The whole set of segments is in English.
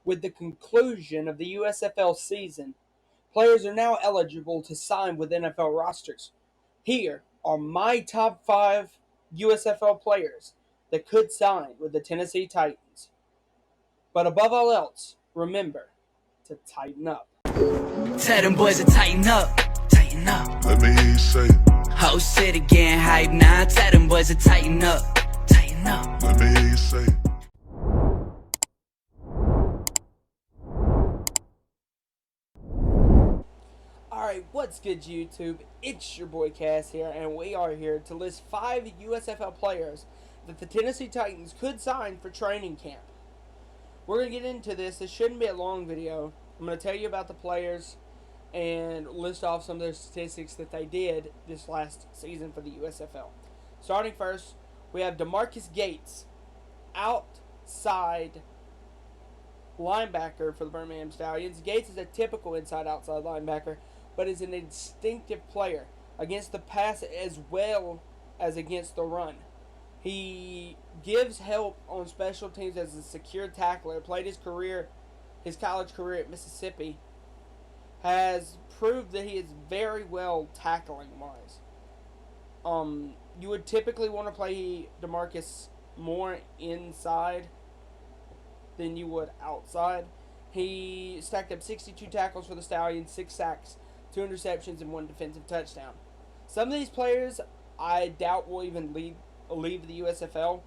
With the conclusion of the USFL season, players are now eligible to sign with NFL rosters. Here are my top 5 USFL players that could sign with the Tennessee Titans. But above all else, remember to tighten up. Tell them boys to tighten up, tighten up. Let me hear you say it. Whole city getting hype now. Tell them boys to tighten up, tighten up. Let me hear you say it. Alright, what's good YouTube? It's your boy Cass here, and we are here to list 5 USFL players that the Tennessee Titans could sign for training camp. We're going to get into this. This shouldn't be a long video. I'm going to tell you about the players and list off some of their statistics that they did this last season for the USFL. Starting first, we have DeMarcus Gates, outside linebacker for the Birmingham Stallions. Gates is a typical inside-outside linebacker, but is an instinctive player against the pass as well as against the run. He gives help on special teams as a secure tackler. Played his college career at Mississippi. Has proved that he is very well tackling-wise. You would typically want to play DeMarcus more inside than you would outside. He stacked up 62 tackles for the Stallions, 6 sacks, 2 interceptions, and 1 defensive touchdown. Some of these players I doubt will even leave the USFL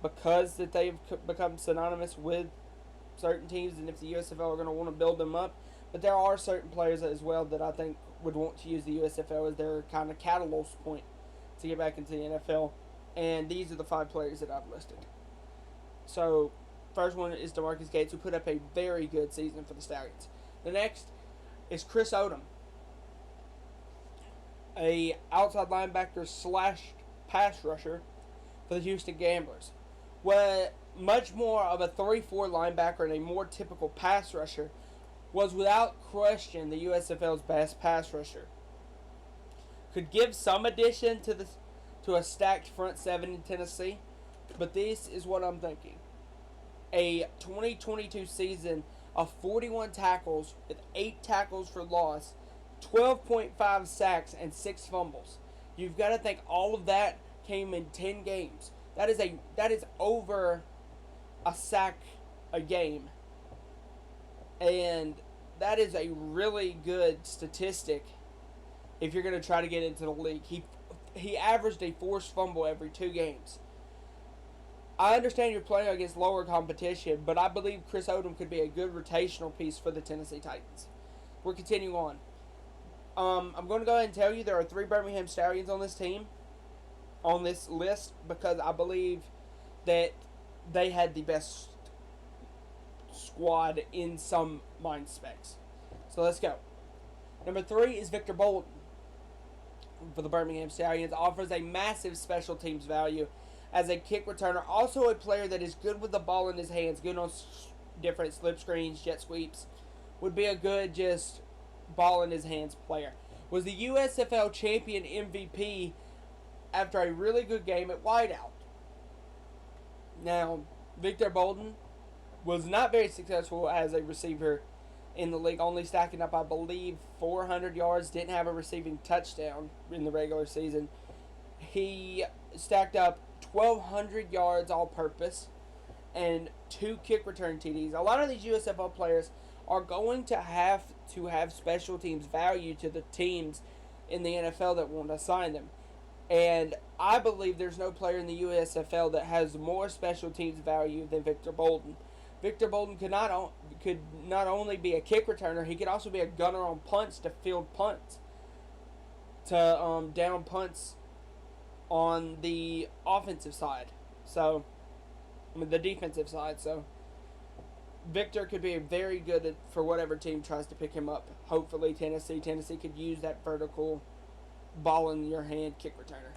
because that they've become synonymous with certain teams, and if the USFL are going to want to build them up. But there are certain players as well that I think would want to use the USFL as their kind of catalyst point to get back into the NFL. And these are the 5 players that I've listed. So, first one is DeMarcus Gates, who put up a very good season for the Stallions. The next is Chris Odom, a outside linebacker / pass rusher for the Houston Gamblers. Where much more of a 3-4 linebacker and a more typical pass rusher, was without question the USFL's best pass rusher. Could give some addition to a stacked front 7 in Tennessee, but this is what I'm thinking. A 2022 season of 41 tackles with 8 tackles for loss, 12.5 sacks, and 6 fumbles. You've got to think all of that came in 10 games. That is over a sack a game. And that is a really good statistic if you're going to try to get into the league. He averaged a forced fumble every 2 games. I understand you're playing against lower competition, but I believe Chris Odom could be a good rotational piece for the Tennessee Titans. We're continuing on. I'm going to go ahead and tell you there are 3 Birmingham Stallions on this team, on this list, because I believe that they had the best squad in some mind specs. So let's go. Number 3 is Victor Bolton for the Birmingham Stallions. Offers a massive special teams value as a kick returner. Also a player that is good with the ball in his hands. Good on different slip screens, jet sweeps. Would be a good just ball in his hands player. Was the USFL champion MVP after a really good game at wideout. Now, Victor Bolton was not very successful as a receiver in the league, only stacking up, I believe, 400 yards. Didn't have a receiving touchdown in the regular season. He stacked up 1,200 yards all-purpose and 2 kick return TDs. A lot of these USFL players are going to have special teams value to the teams in the NFL that want to sign them. And I believe there's no player in the USFL that has more special teams value than Victor Bolton. Victor Bolton could not only be a kick returner, he could also be a gunner on punts to field punts, to down punts on the offensive side. So, the defensive side. So, Victor could be very good for whatever team tries to pick him up. Hopefully, Tennessee could use that vertical ball in your hand kick returner.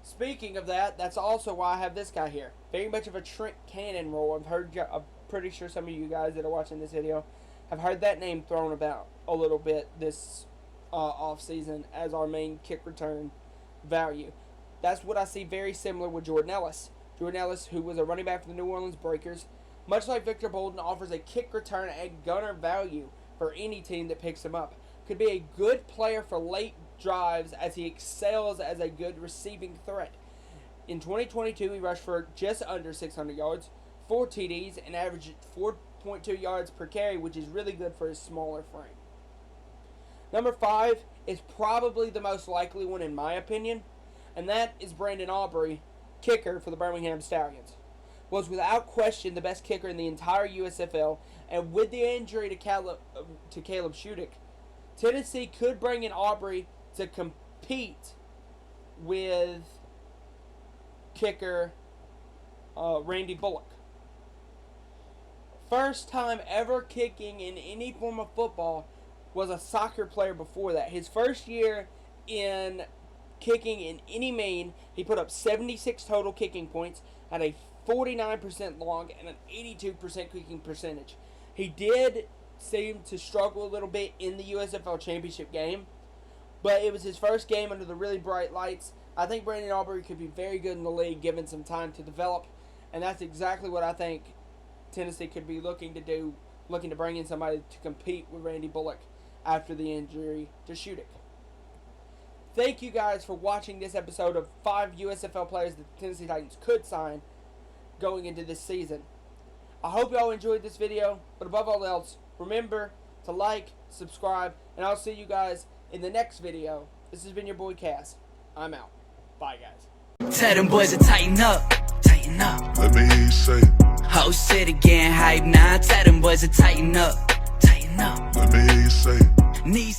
Speaking of that, that's also why I have this guy here. Very much of a Trent Cannon role. I'm pretty sure some of you guys that are watching this video have heard that name thrown about a little bit this offseason as our main kick return value. That's what I see very similar with Jordan Ellis. Jordan Ellis, who was a running back for the New Orleans Breakers, Much like Victor Bolton, offers a kick return and gunner value for any team that picks him up. Could be a good player for late drives as he excels as a good receiving threat. In 2022, he rushed for just under 600 yards, 4 TDs, and averaged 4.2 yards per carry, which is really good for his smaller frame. Number 5 is probably the most likely one in my opinion, and that is Brandon Aubry, kicker for the Birmingham Stallions. Was without question the best kicker in the entire USFL, and with the injury to Caleb Shudick, Tennessee could bring in Aubry to compete with kicker Randy Bullock. First time ever kicking in any form of football was a soccer player before that. His first year in kicking in any mean, he put up 76 total kicking points, had a 49% long and an 82% kicking percentage. He did seem to struggle a little bit in the USFL Championship game, but it was his first game under the really bright lights. I think Brandon Aubry could be very good in the league given some time to develop, and that's exactly what I think Tennessee could be looking to do, looking to bring in somebody to compete with Randy Bullock after the injury to Shudick. Thank you guys for watching this episode of 5 USFL players that the Tennessee Titans could sign going into this season. I hope y'all enjoyed this video, but above all else, remember to like, subscribe, and I'll see you guys in the next video. This has been your boy Cass. I'm out. Bye, guys. Tell them boys to tighten up, tighten up. Let me hear you say it. Whole city getting hype now. Tell them boys to tighten up, tighten up. Let me hear you say it. Need